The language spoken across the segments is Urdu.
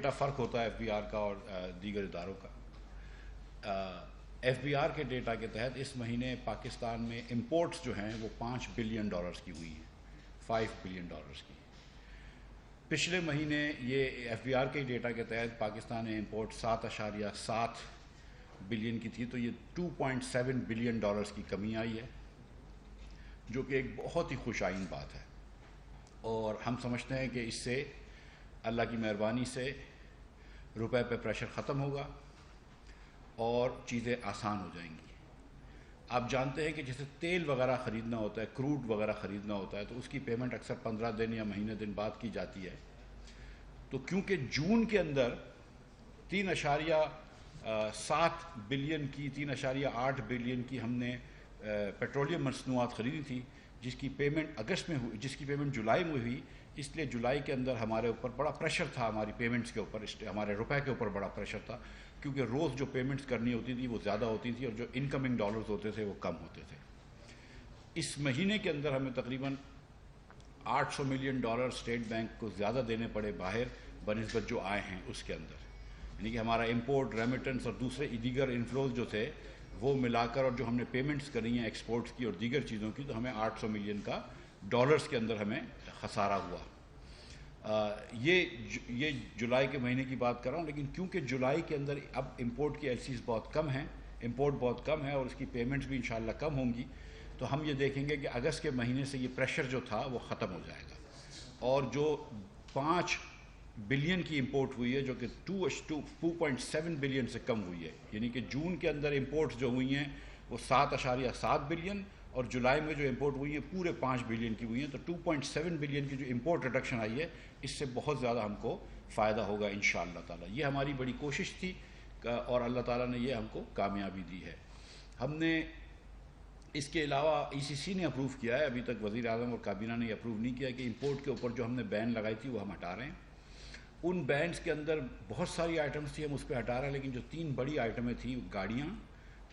ڈیٹا فرق ہوتا ہے ایف بی آر کا اور دیگر اداروں کا۔ ایف بی آر کے ڈیٹا کے تحت اس مہینے پاکستان میں امپورٹس جو ہیں وہ $5 بلین کی ہوئی ہیں، $5 بلین کی۔ پچھلے مہینے یہ ایف بی آر کے ڈیٹا کے تحت پاکستان نے امپورٹ 7.7 بلین کی تھی، تو یہ $2.7 بلین کی کمی آئی ہے، جو کہ ایک بہت ہی خوش آئین بات ہے، اور ہم سمجھتے ہیں کہ اس سے اللہ کی مہربانی سے روپے پہ پریشر ختم ہوگا اور چیزیں آسان ہو جائیں گی۔ آپ جانتے ہیں کہ جیسے تیل وغیرہ خریدنا ہوتا ہے، کروڈ وغیرہ خریدنا ہوتا ہے، تو اس کی پیمنٹ اکثر 15 دن یا مہینے دن بعد کی جاتی ہے۔ تو کیونکہ جون کے اندر 3.7 بلین کی 3.8 بلین کی ہم نے پیٹرولیم مصنوعات خریدی تھی، جس کی پیمنٹ اگست میں ہوئی، جس کی پیمنٹ جولائی میں ہوئی، اس لیے جولائی کے اندر ہمارے اوپر بڑا پریشر تھا، ہماری پیمنٹس کے اوپر، ہمارے روپے کے اوپر بڑا پریشر تھا، کیونکہ روز جو پیمنٹس کرنی ہوتی تھی وہ زیادہ ہوتی تھی اور جو انکمنگ ڈالرز ہوتے تھے وہ کم ہوتے تھے۔ اس مہینے کے اندر ہمیں تقریباً $800 ملین اسٹیٹ بینک کو زیادہ دینے پڑے باہر بنسبت جو آئے ہیں اس کے اندر، یعنی کہ ہمارا امپورٹ، ریمیٹنس اور دوسرے دیگر انفلوز جو تھے وہ ملا کر، اور جو ہم نے پیمنٹس کری ہیں ایکسپورٹس کی اور دیگر چیزوں کی، تو ہمیں $800 ملین کے اندر ہمیں خسارہ ہوا۔ یہ جولائی کے مہینے کی بات کر رہا ہوں، لیکن کیونکہ جولائی کے اندر اب امپورٹ کی ایل سیز بہت کم ہیں، امپورٹ بہت کم ہے اور اس کی پیمنٹس بھی انشاءاللہ کم ہوں گی، تو ہم یہ دیکھیں گے کہ اگست کے مہینے سے یہ پریشر جو تھا وہ ختم ہو جائے گا، اور جو 5 بلین کی امپورٹ ہوئی ہے، جو کہ 2.7 بلین سے کم ہوئی ہے، یعنی کہ جون کے اندر امپورٹس جو ہوئی ہیں وہ 7.7 بلین، اور جولائی میں جو امپورٹ ہوئی ہیں پورے 5 بلین کی ہوئی ہیں، تو 2.7 بلین کی جو امپورٹ ریڈکشن آئی ہے، اس سے بہت زیادہ ہم کو فائدہ ہوگا انشاءاللہ تعالی۔ یہ ہماری بڑی کوشش تھی اور اللہ تعالیٰ نے یہ ہم کو کامیابی دی ہے۔ ہم نے اس کے علاوہ ای سی سی نے اپروو کیا ہے، ابھی تک وزیر اعظم اور کابینہ نے یہ اپروو نہیں کیا کہ امپورٹ کے اوپر جو ہم نے بین لگائی تھی وہ ہم ہٹا رہے ہیں۔ ان بینز کے اندر بہت ساری آئٹمس تھی، ہم اس پہ ہٹا رہے ہیں، لیکن جو 3 بڑی آئٹمیں تھیں، گاڑیاں،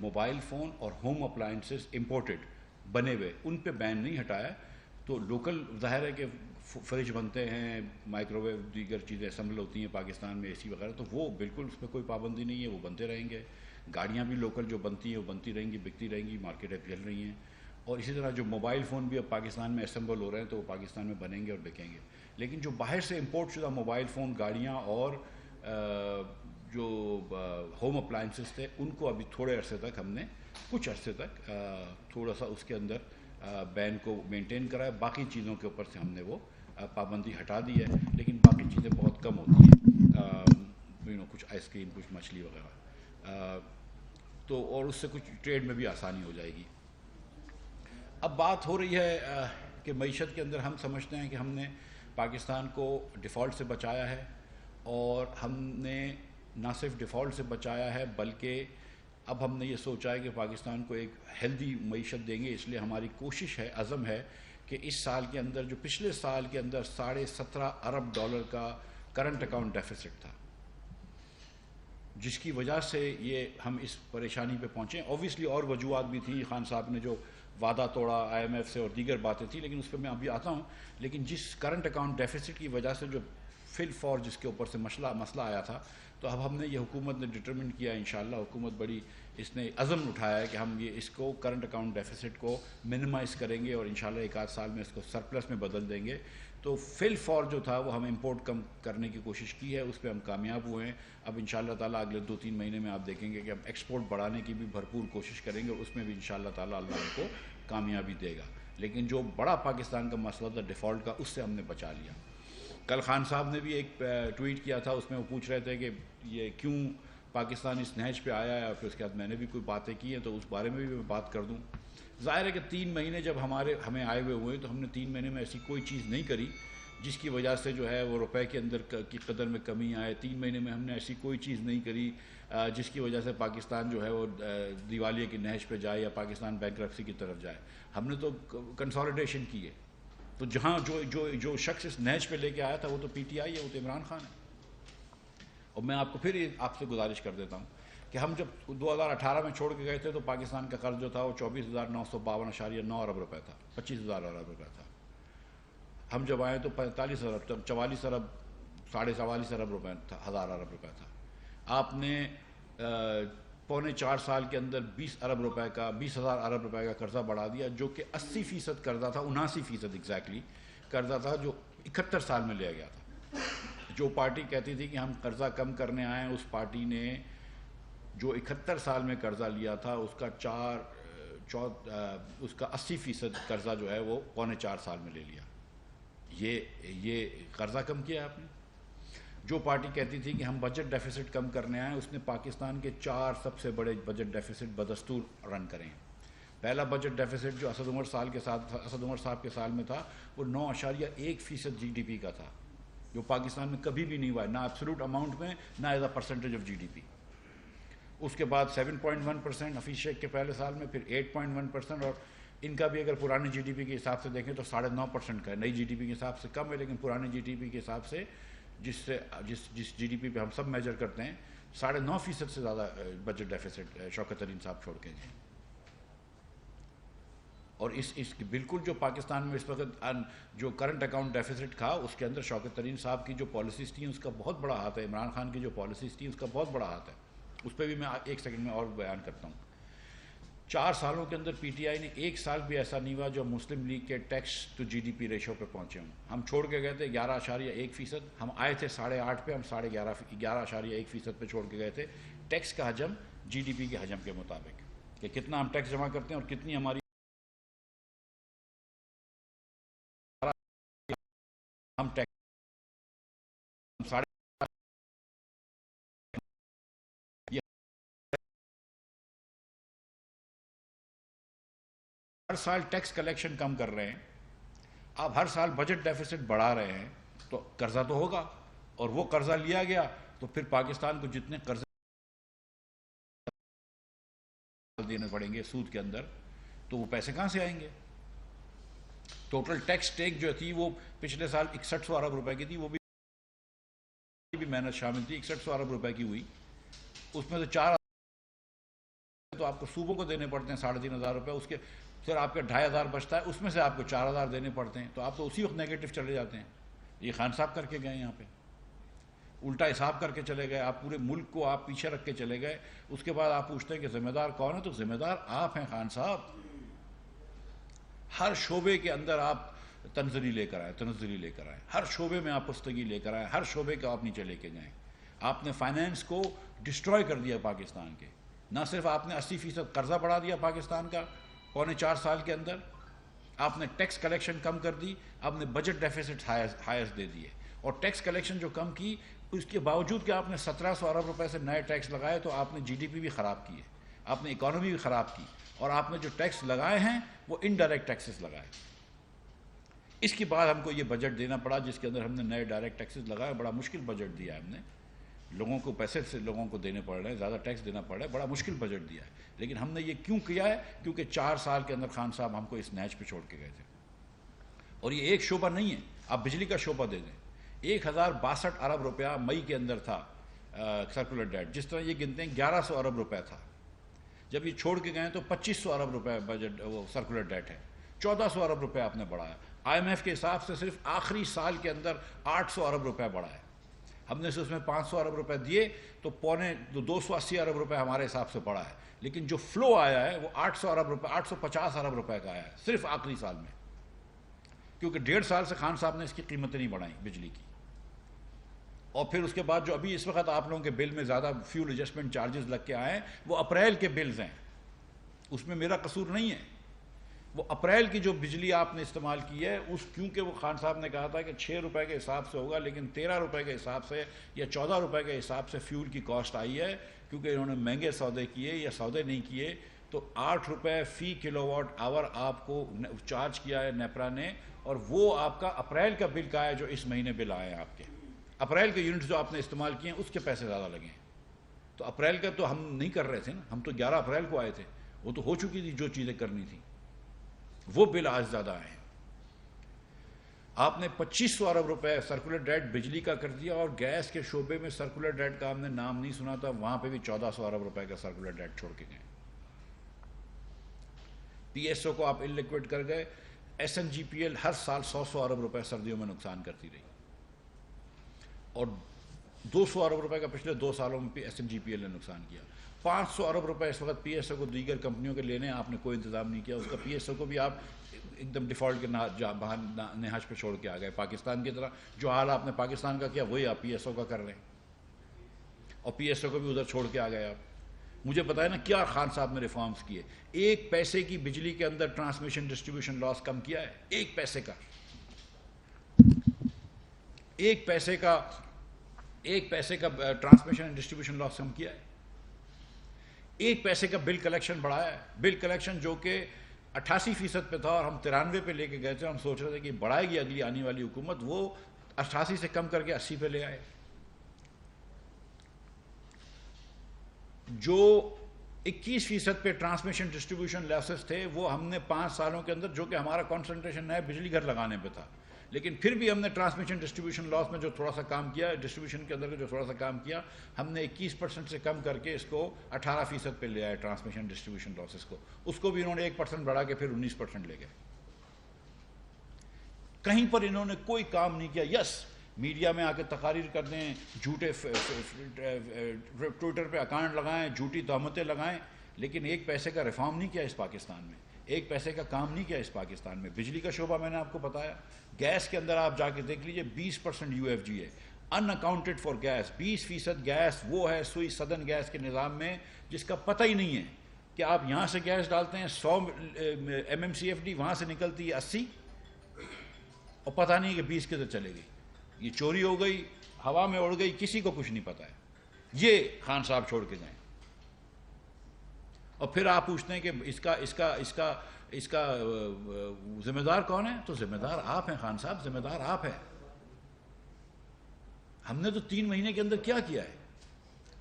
موبائل فون اور ہوم اپلائنسز امپورٹڈ بنے ہوئے، ان پہ بین نہیں ہٹایا۔ تو لوکل ظاہر ہے کہ فریج بنتے ہیں، مائکرو ویو دیگر چیزیں اسمبل ہوتی ہیں پاکستان میں، اے سی وغیرہ، تو وہ بالکل اس پہ کوئی پابندی نہیں ہے، وہ بنتے رہیں گے۔ گاڑیاں بھی لوکل جو بنتی ہیں وہ بنتی رہیں گی، بکتی رہیں گی، مارکیٹیں پھیل رہی ہیں، اور اسی طرح جو موبائل فون بھی اب پاکستان میں اسمبل ہو رہے ہیں تو وہ پاکستان میں بنیں گے اور بکیں گے۔ لیکن جو باہر سے امپورٹ شدہ موبائل فون، گاڑیاں اور جو ہوم اپلائنسز تھے، ان کو ابھی تھوڑے عرصے تک ہم نے کچھ عرصے تک تھوڑا سا اس کے اندر بین کو مینٹین کرا ہے، باقی چیزوں کے اوپر سے ہم نے وہ پابندی ہٹا دی ہے، لیکن باقی چیزیں بہت کم ہوتی ہیں، کچھ آئس کریم، کچھ مچھلی وغیرہ، تو اور اس سے کچھ ٹریڈ میں بھی آسانی ہو جائے گی۔ اب بات ہو رہی ہے کہ معیشت کے اندر ہم سمجھتے ہیں کہ ہم نے پاکستان کو ڈیفالٹ سے بچایا ہے، اور ہم نے نہ صرف ڈیفالٹ سے بچایا ہے بلکہ اب ہم نے یہ سوچا ہے کہ پاکستان کو ایک ہیلدی معیشت دیں گے، اس لیے ہماری کوشش ہے، عزم ہے کہ اس سال کے اندر، جو پچھلے سال کے اندر $17.5 ارب کا کرنٹ اکاؤنٹ ڈیفیسٹ تھا، جس کی وجہ سے یہ ہم اس پریشانی پہ پہنچے۔ اوبویسلی اور وجوہات بھی تھیں، خان صاحب نے جو وعدہ توڑا آئی ایم ایف سے اور دیگر باتیں تھیں، لیکن اس پہ میں ابھی آتا ہوں۔ لیکن جس کرنٹ اکاؤنٹ ڈیفیسٹ کی وجہ سے جو فل فور جس کے اوپر سے مسئلہ آیا تھا، تو اب ہم نے یہ حکومت نے ڈٹرمن کیا، انشاءاللہ حکومت بڑی اس نے عزم اٹھایا ہے کہ ہم یہ اس کو کرنٹ اکاؤنٹ ڈیفیسٹ کو منیمائز کریں گے، اور انشاءاللہ 1 آدھ سال میں اس کو سرپلس میں بدل دیں گے۔ تو فل فور جو تھا وہ ہم امپورٹ کم کرنے کی کوشش کی ہے، اس پہ ہم کامیاب ہوئے ہیں۔ اب انشاءاللہ تعالیٰ اگلے 2-3 مہینے میں آپ دیکھیں گے کہ ہم ایکسپورٹ بڑھانے کی بھی بھرپور کوشش کریں گے، اس میں بھی انشاءاللہ تعالیٰ اللہ ہم کو کامیابی دے گا۔ لیکن جو بڑا پاکستان کا مسئلہ تھا ڈیفالٹ کا، اس سے ہم نے بچا لیا۔ کل خان صاحب نے بھی ایک ٹویٹ کیا تھا، اس میں وہ پوچھ رہے تھے کہ یہ کیوں پاکستان اس نہج پہ آیا ہے، اور پھر اس کے بعد میں نے بھی کوئی باتیں کی ہیں، تو اس بارے میں بھی میں بات کر دوں۔ ظاہر ہے کہ 3 مہینے جب ہمیں آئے ہوئے تو ہم نے 3 مہینے میں ایسی کوئی چیز نہیں کری جس کی وجہ سے جو ہے وہ روپے کے اندر کی قدر میں کمی آئے۔ 3 مہینے میں ہم نے ایسی کوئی چیز نہیں کری جس کی وجہ سے پاکستان جو ہے وہ دیوالیے کی نہج پہ جائے یا پاکستان بینکرپسی کی طرف جائے۔ ہم نے تو کنسالیڈیشن کی ہے، تو جہاں جو شخص اس نہج پہ لے کے آیا تھا وہ تو پی ٹی آئی ہے، وہ تو عمران خان ہے۔ اور میں آپ کو پھر آپ سے گزارش کر دیتا ہوں کہ ہم جب 2018 میں چھوڑ کے گئے تھے تو پاکستان کا قرض جو تھا وہ 24,952.9 ارب روپے تھا، 25,000 ارب روپے تھا۔ ہم جب آئے تو 44 ارب 44.25 ارب روپے تھا، 1000 ارب روپے تھا. آپ نے 3.25 سال کے اندر 20,000 ارب روپے کا قرضہ بڑھا دیا، جو کہ 80% قرضہ تھا، 79% ایگزیکٹلی قرضہ تھا جو 71 سال میں لیا گیا تھا. جو پارٹی کہتی تھی کہ ہم قرضہ کم کرنے آئے ہیں، اس پارٹی نے جو 71 سال میں قرضہ لیا تھا اس کا 80% قرضہ جو ہے وہ 3.25 سال میں لے لیا. یہ قرضہ کم کیا آپ نے. جو پارٹی کہتی تھی کہ ہم بجٹ ڈیفیسٹ کم کرنے آئے، اس نے پاکستان کے 4 سب سے بڑے بجٹ ڈیفیسٹ بدستور رن کرے ہیں. پہلا بجٹ ڈیفیسٹ جو اسد عمر صاحب کے سال میں تھا وہ 9.1% جی ڈی پی کا تھا، جو پاکستان میں کبھی بھی نہیں ہوا ہے، نہ ایبسولوٹ اماؤنٹ میں نہ as a percentage of G D P. اس کے بعد 7.1% حفیظ شیخ کے پہلے سال میں، پھر 8.1%، اور ان کا بھی اگر پرانے جی ڈی پی کے حساب سے دیکھیں تو 9.5% کا ہے. نئی جی ڈی پی کے حساب سے کم ہے، لیکن پرانے جی ڈی پی کے حساب سے جس جی ڈی پی پہ ہم سب میجر کرتے ہیں 9.5% سے زیادہ بجٹ ڈیفیسٹ شوکت ترین صاحب چھوڑ کے گئے. اور اس بالکل جو پاکستان میں اس وقت جو کرنٹ اکاؤنٹ ڈیفیسٹ تھا، اس کے اندر شوکت ترین صاحب کی جو پالیسیز تھیں اس کا بہت بڑا ہاتھ ہے. عمران خان کی جو پالیسیز تھیں اس کا بہت بڑا ہاتھ ہے. اس پہ بھی میں 1 سیکنڈ میں اور بیان کرتا ہوں. 4 سالوں کے اندر پی ٹی آئی نے 1 سال بھی ایسا نہیں ہوا جو مسلم لیگ کے tax to G D P ratio پہ پہنچے ہوں. ہم چھوڑ کے گئے تھے 11.1%، ہم آئے تھے 8.5 پہ، ہم 11.1% پہ چھوڑ کے گئے تھے. ٹیکس کا حجم جی ڈی پی کے حجم کے مطابق، کہ کتنا ہم ٹیکس جمع کرتے ہیں اور کتنی ہماری ہم ٹیکس ہر سال ٹیکس کلیکشن کم کر رہے ہیں، آپ ہر سال بجٹ ڈیفیسٹ بڑھا رہے ہیں، تو قرضہ تو ہوگا. اور وہ قرضہ لیا گیا تو پھر پاکستان کو جتنے قرضے دینے پڑیں گے سود کے اندر، تو وہ پیسے کہاں سے آئیں گے. ٹوٹل ٹیکس ٹیک جو تھی وہ پچھلے سال 6100 ارب روپے کی تھی، وہ بھی محنت شامل تھی. 6100 ارب روپے کی ہوئی، اس میں سے 4 تو آپ کو صوبوں کو دینے پڑتے ہیں 3500 روپے، اس کے پھر آپ کا 2500 بچتا ہے، اس میں سے آپ کو 4000 دینے پڑتے ہیں. تو آپ تو اسی وقت نیگیٹو چلے جاتے ہیں. یہ خان صاحب کر کے گئے یہاں پہ، الٹا حساب کر کے چلے گئے. آپ پورے ملک کو آپ پیچھے رکھ کے چلے گئے. اس کے بعد آپ پوچھتے ہیں کہ ذمہ دار کون ہے، تو ذمہ دار آپ ہیں خان صاحب. ہر شعبے کے اندر آپ تنزلی لے کر آئے، ہر شعبے میں آپ پختگی لے کر آئے، ہر شعبے کو آپ نیچے لے کے جائیں. آپ نے فائنینس کو ڈسٹروائے کر دیا پاکستان کے. نہ صرف آپ نے 80% قرضہ بڑھا دیا پاکستان کا 4.25 سال کے اندر، آپ نے ٹیکس کلیکشن کم کر دی، آپ نے بجٹ ڈیفیسٹ ہائیسٹ دے دیے. اور ٹیکس کلیکشن جو کم کی، اس کے باوجود کہ آپ نے 1700 ارب روپے سے نئے ٹیکس لگائے، تو آپ نے جی ڈی پی بھی خراب کی ہے، آپ نے اکانومی بھی خراب کی، اور آپ نے جو ٹیکس لگائے ہیں وہ انڈائریکٹ ٹیکسز لگائے. اس کے بعد ہم کو یہ بجٹ دینا پڑا جس کے اندر ہم نے نئے ڈائریکٹ ٹیکسز لگائے. بڑا مشکل بجٹ دیا ہے ہم نے، لوگوں کو پیسے سے لوگوں کو دینے پڑ رہے ہیں، زیادہ ٹیکس دینا پڑ رہا ہے، بڑا مشکل بجٹ دیا ہے. لیکن ہم نے یہ کیوں کیا ہے؟ کیونکہ 4 سال کے اندر خان صاحب ہم کو اس نیچ پہ چھوڑ کے گئے تھے. اور یہ ایک شعبہ نہیں ہے، آپ بجلی کا شعبہ دے دیں. 1062 ارب روپیہ مئی کے اندر تھا سرکولر ڈیٹ، جس طرح یہ گنتے ہیں 1100 ارب روپے تھا. جب یہ چھوڑ کے گئے تو 2500 ارب روپے بجٹ وہ سرکولر ڈیٹ ہے. 1400 ارب روپے آپ نے بڑھایا. آئی ایم ایف کے حساب سے صرف آخری سال کے اندر 800 ارب روپے بڑھا ہے. ہم نے اس میں 500 ارب روپے دیے تو 280 ارب روپے ہمارے حساب سے بڑھا ہے. لیکن جو فلو آیا ہے وہ 800 ارب روپے 850 ارب روپے کا آیا ہے صرف آخری سال میں. کیونکہ 1.5 سال سے خان صاحب نے اس کی قیمتیں نہیں بڑھائیں بجلی کی. اور پھر اس کے بعد جو ابھی اس وقت آپ لوگوں کے بل میں زیادہ فیول ایڈجسٹمنٹ چارجز لگ کے آئے ہیں، وہ اپریل کے بلز ہیں، اس میں میرا قصور نہیں ہے. وہ اپریل کی جو بجلی آپ نے استعمال کی ہے، کیونکہ وہ خان صاحب نے کہا تھا کہ 6 روپے کے حساب سے ہوگا، لیکن 13 روپے کے حساب سے یا 14 روپے کے حساب سے فیول کی کاسٹ آئی ہے. کیونکہ انہوں نے مہنگے سودے کیے یا سودے نہیں کیے، تو 8 روپے فی کلو واٹ آور آپ کو چارج کیا ہے نیپرا نے. اور وہ آپ کا اپریل کا بل کا ہے جو اس مہینے بل آئے ہیں آپ کے. اپریل کے یونٹس جو آپ نے استعمال کیے ہیں اس کے پیسے زیادہ لگے ہیں. تو اپریل کا تو ہم نہیں کر رہے تھے نا، ہم تو 11 اپریل کو آئے تھے، وہ تو ہو چکی تھی جو چیزیں کرنی تھی. وہ بل آج زیادہ آئے ہیں. آپ نے 2500 ارب روپے سرکولر ڈیٹ بجلی کا کر دیا، اور گیس کے شعبے میں سرکولر ڈیٹ کا ہم نے نام نہیں سنا تھا، وہاں پہ بھی 1400 ارب روپے کا سرکولر ڈیٹ چھوڑ کے گئے. پی ایس او کو آپ انلیکوڈ کر گئے. S N G P L ہر سال 100 ارب روپے سردیوں میں نقصان کرتی رہی. اور 200 ارب روپے کا پچھلے 2 سالوں میں S M G P L نے نقصان کیا. 500 ارب روپے اس وقت پی ایس او کو دیگر کمپنیوں کے لینے آپ نے کوئی انتظام نہیں کیا. اس کا پی ایس او کو بھی آپ ایک دم ڈیفالٹ کے نہج پہ چھوڑ کے آ گئے. پاکستان کی طرح جو حال آپ نے پاکستان کا کیا وہی آپ پی ایس او کا کر رہے ہیں, اور پی ایس او کو بھی ادھر چھوڑ کے آ گئے آپ. مجھے بتائیں نا کیا خان صاحب نے ریفارمز کیے. 1 پیسے کی بجلی کے اندر ٹرانسمیشن ڈسٹریبیوشن لاس کم کیا ہے. 1 پیسے کا 1 پیسے کا ٹرانسمیشن ڈسٹریبیوشن لاس کم کیا ہے. 1 پیسے کا بل کلیکشن بڑھایا ہے. بل کلیکشن جو کہ 88% پہ تھا اور ہم 93 پہ لے کے گئے تھے. ہم سوچ رہے تھے کہ بڑھائے گی اگلی آنے والی حکومت, وہ 88 سے کم کر کے 80 پہ لے آئے. جو 21% پہ ٹرانسمیشن ڈسٹریبیوشن لاسز تھے وہ ہم نے 5 سالوں کے اندر, جو کہ ہمارا کانسنٹریشن ہے بجلی گھر لگانے پہ تھا, لیکن پھر بھی ہم نے ٹرانسمیشن ڈسٹریبیوشن لاس میں جو تھوڑا سا کام کیا, ڈسٹریبیوشن کے اندر جو تھوڑا سا کام کیا, ہم نے 21% سے کم کر کے اس کو 18% پہ لے آئے ٹرانسمیشن ڈسٹریبیوشن لاسز کو. اس کو بھی انہوں نے 1% بڑھا کے پھر 19% لے گئے. کہیں پر انہوں نے کوئی کام نہیں کیا. یس, میڈیا میں آ کے تقاریر کر دیں, جھوٹے ٹویٹر پہ اکاؤنٹ لگائیں, جھوٹی تہمتیں لگائیں, لیکن 1 پیسے کا ریفارم نہیں کیا اس پاکستان میں. 1 پیسے کا کام نہیں کیا اس پاکستان میں. بجلی کا شعبہ میں نے آپ کو بتایا. گیس کے اندر آپ جا کے دیکھ لیجئے 20% یو ایف جی ہے, ان اکاؤنٹڈ فار گیس. 20% گیس وہ ہے سوئی سدن گیس کے نظام میں جس کا پتہ ہی نہیں ہے کہ آپ یہاں سے گیس ڈالتے ہیں 100 MMCFD, وہاں سے نکلتی ہے 80, اور پتہ نہیں کہ 20 کدھر چلے گئی. یہ چوری ہو گئی, ہوا میں اڑ گئی, کسی کو کچھ نہیں پتہ ہے. یہ خان صاحب چھوڑ کے جائیں. اور پھر آپ پوچھتے ہیں کہ اس کا ذمہ دار کون ہے؟ تو ذمہ دار آپ ہیں خان صاحب, ذمہ دار آپ ہیں. ہم نے تو 3 مہینے کے اندر کیا کیا ہے؟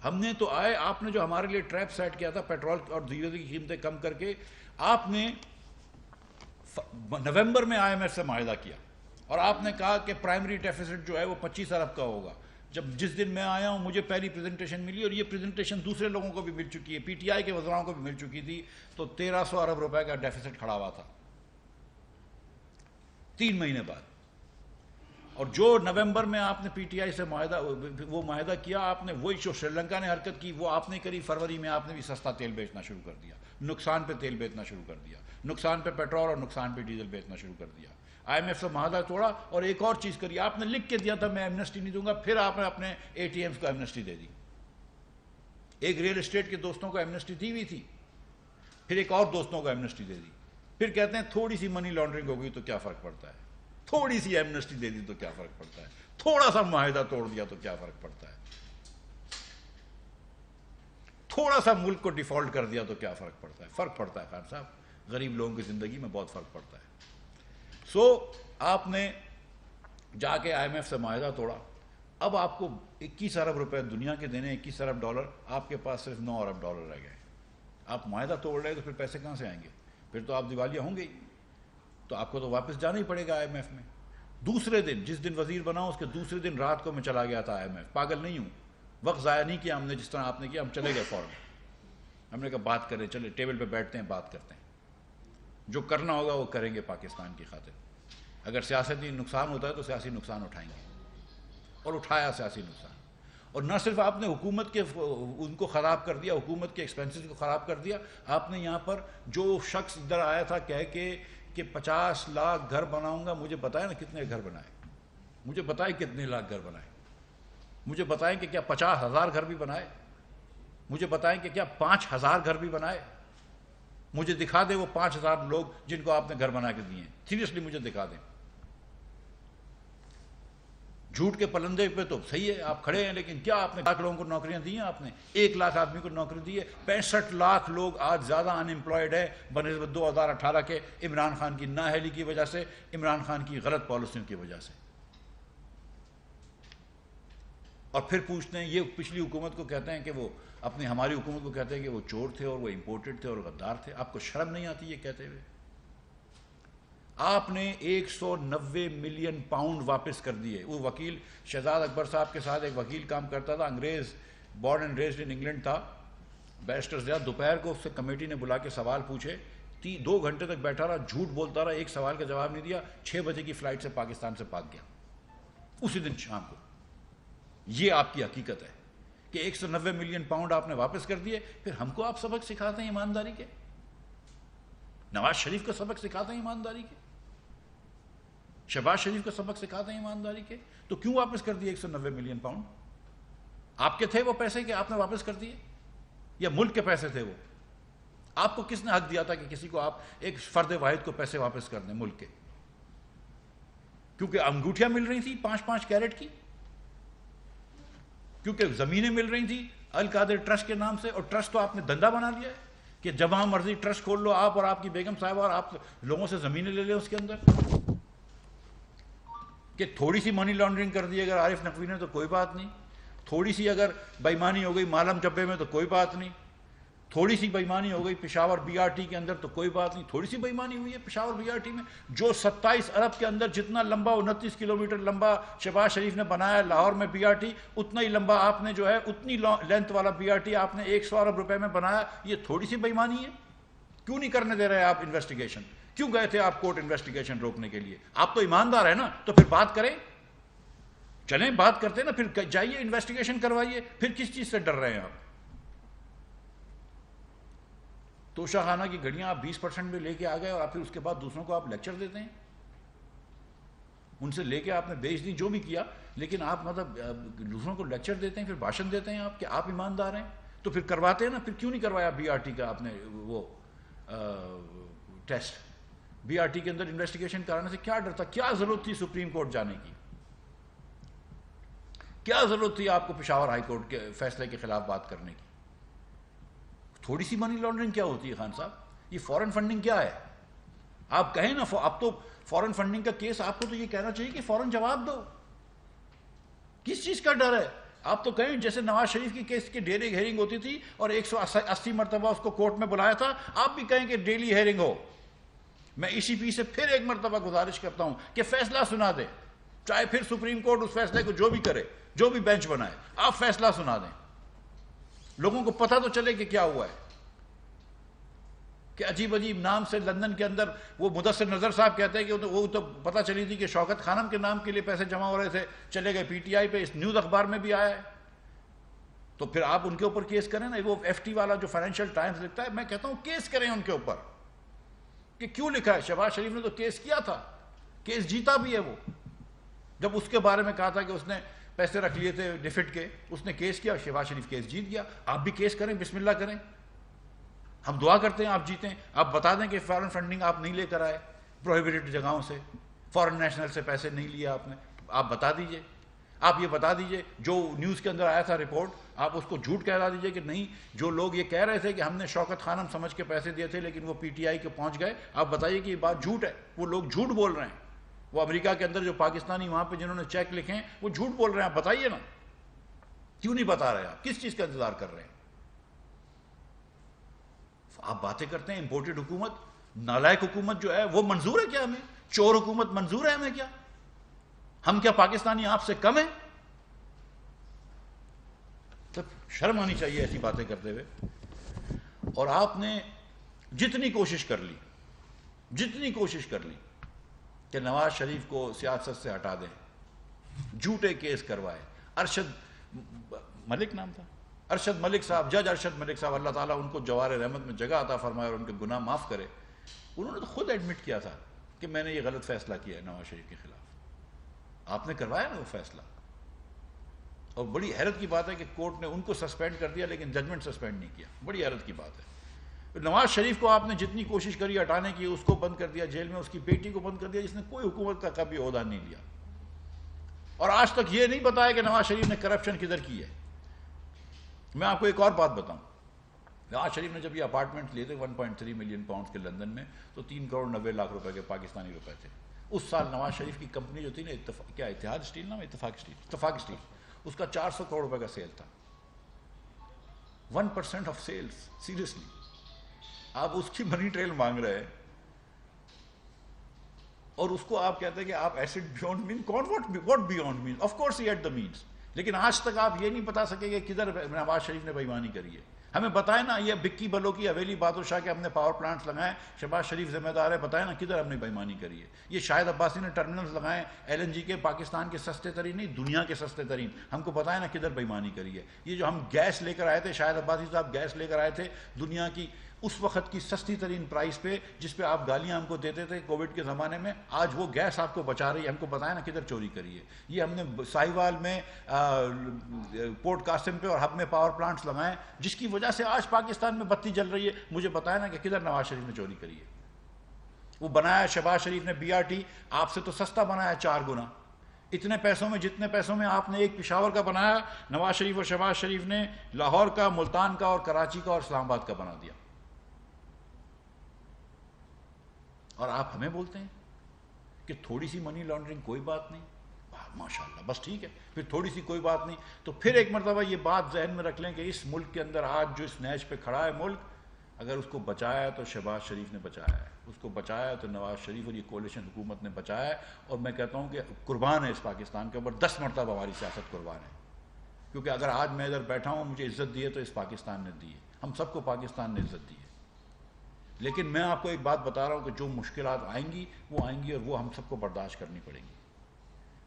ہم نے تو آپ نے جو ہمارے لیے ٹریپ سیٹ کیا تھا پیٹرول اور ڈیزل کی قیمتیں کم کر کے, آپ نے نومبر میں IMF سے معاہدہ کیا اور آپ نے کہا کہ پرائمری ڈیفیسٹ جو ہے وہ 25 ارب کا ہوگا. جس دن میں آیا ہوں مجھے پہلی پریزنٹیشن ملی, اور یہ پریزنٹیشن دوسرے لوگوں کو بھی مل چکی ہے, پی ٹی آئی کے وزراؤں کو بھی مل چکی تھی, تو 1300 ارب روپے کا ڈیفیسٹ کھڑا ہوا تھا 3 مہینے بعد. اور جو نومبر میں آپ نے پی ٹی آئی سے معاہدہ کیا, آپ نے وہی جو سری لنکا نے حرکت کی وہ آپ نے کری. فروری میں آپ نے بھی سستا تیل بیچنا شروع کر دیا, نقصان پہ تیل بیچنا شروع کر دیا, نقصان پہ پیٹرول اور نقصان پہ ڈیزل بیچنا شروع کر دیا. IMF سے معاہدہ توڑا, اور ایک اور چیز کری, آپ نے لکھ کے دیا تھا میں ایمنسٹی نہیں دوں گا, پھر آپ نے اپنے ATMs کو ایمنسٹی دے دی. ایک ریل اسٹیٹ کے دوستوں کو ایمنسٹی دی ہوئی تھی, پھر ایک اور دوستوں کو ایمنسٹی دے دی. پھر کہتے ہیں تھوڑی سی منی لانڈرنگ ہو گئی تو کیا فرق پڑتا ہے, تھوڑی سی ایمنسٹی دے دی تو کیا فرق پڑتا ہے, تھوڑا سا معاہدہ توڑ دیا تو کیا فرق پڑتا ہے, تھوڑا سا ملک کو ڈیفالٹ کر دیا تو کیا فرق پڑتا ہے. فرق پڑتا ہے خان صاحب, غریب لوگوں کی زندگی میں بہت فرق پڑتا ہے. آپ نے جا کے IMF سے معاہدہ توڑا. اب آپ کو 21 ارب روپے دنیا کے دینے, 21 ارب ڈالر, آپ کے پاس صرف 9 ارب ڈالر رہ گئے. آپ معاہدہ توڑ رہے تو پھر پیسے کہاں سے آئیں گے؟ پھر تو آپ دیوالیہ ہوں گے ہی, تو آپ کو تو واپس جانا ہی پڑے گا IMF میں. دوسرے دن, جس دن وزیر بنا اس کے دوسرے دن رات کو میں چلا گیا تھا IMF. پاگل نہیں ہوں, وقت ضائع نہیں کیا ہم نے جس طرح آپ نے کیا. ہم چلے گئے فوراً, ہم نے کہا بات کریں, چلے ٹیبل پہ بیٹھتے ہیں, بات کرتے ہیں, جو کرنا ہوگا وہ کریں گے پاکستان کی خاطر. اگر سیاسی نقصان ہوتا ہے تو سیاسی نقصان اٹھائیں گے, اور اٹھایا سیاسی نقصان. اور نہ صرف آپ نے حکومت کے ان کو خراب کر دیا, حکومت کے ایکسپینسز کو خراب کر دیا. آپ نے یہاں پر جو شخص ادھر آیا تھا کہہ کے کہ 50 لاکھ گھر بناؤں گا, مجھے بتائیں نا کتنے گھر بنائے, مجھے بتائیں کتنے لاکھ گھر بنائے, مجھے بتائیں کہ کیا 50,000 گھر بھی بنائے, مجھے بتائیں کہ کیا 5,000 گھر بھی بنائے. مجھے دکھا دیں وہ 5,000 لوگ جن کو آپ نے گھر بنا کے دیے ہیں, سیریسلی مجھے دکھا دیں. جھوٹ کے پلندے پہ تو صحیح ہے آپ کھڑے ہیں, لیکن کیا آپ نے 1 لاکھ لوگوں کو نوکریاں دی ہیں؟ آپ نے 1 لاکھ آدمی کو نوکری دی ہے. 65 لاکھ لوگ آج زیادہ ان امپلائڈ ہے بنسبت 2018 کے, عمران خان کی نااہلی کی وجہ سے, عمران خان کی غلط پالیسیوں کی وجہ سے. اور پھر پوچھتے ہیں, یہ پچھلی حکومت کو کہتے ہیں کہ وہ اپنی ہماری حکومت کو کہتے ہیں کہ وہ چور تھے اور وہ امپورٹڈ تھے اور غدار تھے. آپ کو شرم نہیں آتی یہ کہتے ہوئے؟ آپ نے 190 ملین پاؤنڈ واپس کر دیے. وہ وکیل شہزاد اکبر صاحب کے ساتھ ایک وکیل کام کرتا تھا, انگریز, born and raised in England تھا, بیرسٹر زیاد. دوپہر کو اس سے کمیٹی نے بلا کے سوال پوچھے, 2 گھنٹے تک بیٹھا رہا, جھوٹ بولتا رہا, ایک سوال کا جواب نہیں دیا. 6 بجے کی فلائٹ سے پاکستان سے بھاگ گیا اسی دن شام کو. یہ آپ کی حقیقت ہے کہ 190 ملین پاؤنڈ آپ نے واپس کر دیے. پھر ہم کو آپ سبق سکھاتے ہیں ایمانداری کے؟ نواز شریف کو سبق سکھاتے ہیں ایمانداری کے؟ شہباز شریف کو سبق سکھاتے ہیں ایمانداری کے؟ تو کیوں واپس کر دیے 190 ملین پاؤنڈ؟ آپ کے تھے وہ پیسے کہ آپ نے واپس کر دیے، یا ملک کے پیسے تھے وہ؟ آپ کو کس نے حق دیا تھا کہ کسی کو آپ ایک فرد واحد کو پیسے واپس کر دیں ملک کے؟ کیونکہ انگوٹھیاں مل رہی تھیں 5-5 کیرٹ کی، کیونکہ زمینیں مل رہی تھیں القادر ٹرسٹ کے نام سے، اور ٹرسٹ تو آپ نے دندا بنا لیا ہے کہ جب مرضی ٹرسٹ کھول لو آپ اور آپ کی بیگم صاحبہ، اور آپ لوگوں سے زمینیں لے لیں اس کے اندر. کہ تھوڑی سی منی لانڈرنگ کر دی اگر عارف نقوی نے تو کوئی بات نہیں، تھوڑی سی اگر بےمانی ہو گئی مالم چبے میں تو کوئی بات نہیں، تھوڑی سی بےمانی ہو گئی پشاور بی آر ٹی کے اندر تو کوئی بات نہیں. تھوڑی سی بےمانی ہوئی ہے پشاور بی آر ٹی میں، جو 27 ارب کے اندر جتنا لمبا 29 کلومیٹر لمبا شہباز شریف نے بنایا لاہور میں بی آر ٹی، اتنا ہی لمبا آپ نے جو ہے اتنی لینتھ والا بی آر ٹی آپ نے 100 ارب روپے میں بنایا. یہ تھوڑی سی بےمانی ہے؟ کیوں نہیں کرنے دے رہے آپ انویسٹیگیشن؟ کیوں گئے تھے آپ کورٹ انویسٹیگیشن روکنے کے لیے؟ آپ تو ایماندار ہیں نا، تو پھر بات کریں، چلیں بات کرتے نا، پھر جائیے انویسٹیگیشن کروائیے. پھر کس چیز سے ڈر رہے ہیں آپ؟ توشہ خانہ کی گھڑیاں آپ 20% میں لے کے آ گئے، اور آپ پھر اس کے بعد دوسروں کو آپ لیکچر دیتے ہیں. ان سے لے کے آپ نے بیچ دی جو بھی کیا، لیکن آپ مطلب دوسروں کو لیکچر دیتے ہیں، پھر بھاشن دیتے ہیں آپ کہ آپ ایماندار ہیں. تو پھر کرواتے ہیں نا، پھر کیوں نہیں کروایا بی آر ٹی کا آپ نے وہ ٹیسٹ؟ بی آر ٹی کے اندر انویسٹیگیشن کرانے سے کیا ڈر تھا؟ کیا ضرورت تھی سپریم کورٹ جانے کی؟ کیا ضرورت تھی آپ کو پشاور ہائی کورٹ کے فیصلے کے خلاف بات کرنے کی؟ تھوڑی سی منی لانڈرنگ کیا ہوتی ہے خان صاحب؟ یہ فورن فنڈنگ کیا ہے؟ آپ کہیں نا، اب تو فورن فنڈنگ کا کیس آپ کو تو یہ کہنا چاہیے کہ فورن جواب دو. کس چیز کا ڈر ہے؟ آپ تو کہیں جیسے نواز شریف کی کیس کی ڈیلی ہیئرنگ ہوتی تھی اور 180 مرتبہ اس کو کورٹ میں بلایا تھا، آپ بھی کہیں کہ ڈیلی ہیئرنگ ہو. میں ای پی سے پھر ایک مرتبہ گزارش کرتا ہوں کہ فیصلہ سنا دیں، چاہے پھر سپریم کورٹ اس فیصلے کو جو بھی کرے، جو بھی بینچ بنائے، آپ فیصلہ سنا دیں. لوگوں کو پتہ تو چلے کہ کیا ہوا ہے. کہ عجیب عجیب نام سے لندن کے اندر وہ مدثر نظر صاحب کہتے ہیں کہ وہ تو پتہ چلی تھی کہ شوکت خانم کے نام کے لیے پیسے جمع ہو رہے تھے، چلے گئے پی ٹی آئی پہ، اس نیوز اخبار میں بھی آیا ہے. تو پھر آپ ان کے اوپر کیس کریں نا. وہ ایف ٹی والا جو فائنینشیل ٹائمز لکھتا ہے، میں کہتا ہوں کیس کریں ان کے اوپر. کہ کیوں لکھا ہے؟ شہباز شریف نے تو کیس کیا تھا، کیس جیتا بھی ہے. وہ جب اس کے بارے میں کہا تھا کہ اس نے پیسے رکھ لیے تھے ڈیفٹ کے، اس نے کیس کیا، شہباز شریف کیس جیت گیا. آپ بھی کیس کریں، بسم اللہ کریں. ہم دعا کرتے ہیں آپ جیتیں. آپ بتا دیں کہ فارن فنڈنگ آپ نہیں لے کر آئے پروہیبٹڈ جگہوں سے، فارن نیشنل سے پیسے نہیں لیے آپ نے. آپ بتا دیجئے. آپ یہ بتا دیجئے جو نیوز کے اندر آیا تھا رپورٹ، آپ اس کو جھوٹ کہلا دیجئے کہ نہیں، جو لوگ یہ کہہ رہے تھے کہ ہم نے شوکت خانم سمجھ کے پیسے دیے تھے لیکن وہ پی ٹی آئی کے پہنچ گئے، آپ بتائیے کہ یہ بات جھوٹ ہے. وہ لوگ جھوٹ بول رہے ہیں. وہ امریکہ کے اندر جو پاکستانی وہاں پہ جنہوں نے چیک لکھے ہیں وہ جھوٹ بول رہے ہیں. آپ بتائیے نا، کیوں نہیں بتا رہے؟ آپ کس چیز کا انتظار کر رہے ہیں؟ آپ باتیں کرتے ہیں امپورٹڈ حکومت، نالائق حکومت جو ہے وہ منظور ہے کیا ہمیں؟ چور حکومت منظور ہے ہمیں کیا؟ ہم کیا پاکستانی آپ سے کم ہیں؟ تب شرم آنی چاہیے ایسی باتیں کرتے ہوئے. اور آپ نے جتنی کوشش کر لی کہ نواز شریف کو سیاست سے ہٹا دیں، جھوٹے کیس کروائے. ارشد ملک نام تھا، ارشد ملک صاحب، جج ارشد ملک صاحب، اللہ تعالیٰ ان کو جوار رحمت میں جگہ عطا فرمائے اور ان کے گناہ معاف کرے. انہوں نے تو خود ایڈمٹ کیا تھا کہ میں نے یہ غلط فیصلہ کیا ہے نواز شریف کے خلاف. آپ نے کروایا نا وہ فیصلہ. اور بڑی حیرت کی بات ہے کہ کورٹ نے ان کو سسپینڈ کر دیا لیکن ججمنٹ سسپینڈ نہیں کیا. بڑی حیرت کی بات ہے. نواز شریف کو آپ نے جتنی کوشش کری ہٹانے کی، اس کو بند کر دیا جیل میں، اس کی بیٹی کو بند کر دیا جس نے کوئی حکومت کا کبھی عہدہ نہیں لیا، اور آج تک یہ نہیں بتایا کہ نواز شریف نے کرپشن کدھر کی ہے. میں آپ کو ایک اور بات بتاؤں. نواز شریف نے جب یہ اپارٹمنٹ لیے تھے 1.3 ملین پاؤنڈ کے لندن میں، تو 3 کروڑ 90 لاکھ روپے کے پاکستانی روپے تھے. اس سال نواز شریف کی کمپنی جو تھی نا، اتحاد اسٹیل نام، اتفاق اسٹیل، اس کا 400 کروڑ روپے کا سیل تھا. 1% آف سیلز. سیریسلی آپ اس کی منی ٹریل مانگ رہے ہیں، اور اس کو آپ کہتے ہیں کہ آپ ایسڈ beyond man. What beyond man? Of course he had the means. لیکن آج تک آپ یہ نہیں بتا سکے کہ کدھر نواز شریف نے بے ایمانی کری ہے. ہمیں بتائیں نا, یہ بکی بلو کی حویلی بہادر شاہ کے ہم نے پاور پلانٹس لگائے, شہباز شریف ذمہ دار ہے, بتائیں نا کدھر ہم نے بے ایمانی کری ہے. یہ شاہد عباسی نے ٹرمینلز لگائے ایل این جی کے, پاکستان کے سستے ترین نہیں دنیا کے سستے ترین, ہم کو بتائیں نا کدھر بے ایمانی کری ہے. یہ جو ہم گیس لے کر آئے تھے, شاہد عباسی صاحب گیس لے کر آئے تھے دنیا کی اس وقت کی سستی ترین پرائس پہ, جس پہ آپ گالیاں ہم کو دیتے تھے کووڈ کے زمانے میں, آج وہ گیس آپ کو بچا رہی ہے. ہم کو بتائیں نا کدھر چوری کری ہے. یہ ہم نے ساہیوال میں پورٹ قاسم پہ اور ہب میں پاور پلانٹس لگائیں, جس کی وجہ سے آج پاکستان میں بتی جل رہی ہے. مجھے بتائیں نا کہ کدھر نواز شریف نے چوری کری ہے. وہ بنایا شہباز شریف نے بی آر ٹی, آپ سے تو سستا بنایا 4 گنا. اتنے پیسوں میں, جتنے پیسوں میں آپ نے ایک پشاور کا بنایا, نواز شریف اور شہباز شریف نے لاہور کا, ملتان کا اور کراچی کا اور اسلام آباد کا بنا دیا. اور آپ ہمیں بولتے ہیں کہ تھوڑی سی منی لانڈرنگ کوئی بات نہیں, ماشاء اللہ بس ٹھیک ہے, پھر تھوڑی سی کوئی بات نہیں. تو پھر ایک مرتبہ یہ بات ذہن میں رکھ لیں کہ اس ملک کے اندر آج جو اس نیچ پہ کھڑا ہے ملک, اگر اس کو بچایا ہے تو شہباز شریف نے بچایا ہے, اس کو بچایا ہے تو نواز شریف اور یہ کولیشن حکومت نے بچایا ہے. اور میں کہتا ہوں کہ قربان ہے اس پاکستان کے اوپر, 10 مرتبہ ہماری سیاست قربان ہے. کیونکہ اگر آج میں ادھر بیٹھا ہوں, مجھے عزت دی ہے تو اس پاکستان نے دی ہے, ہم سب کو پاکستان نے عزت دی ہے. لیکن میں آپ کو ایک بات بتا رہا ہوں کہ جو مشکلات آئیں گی وہ آئیں گی, اور وہ ہم سب کو برداشت کرنی پڑیں گی.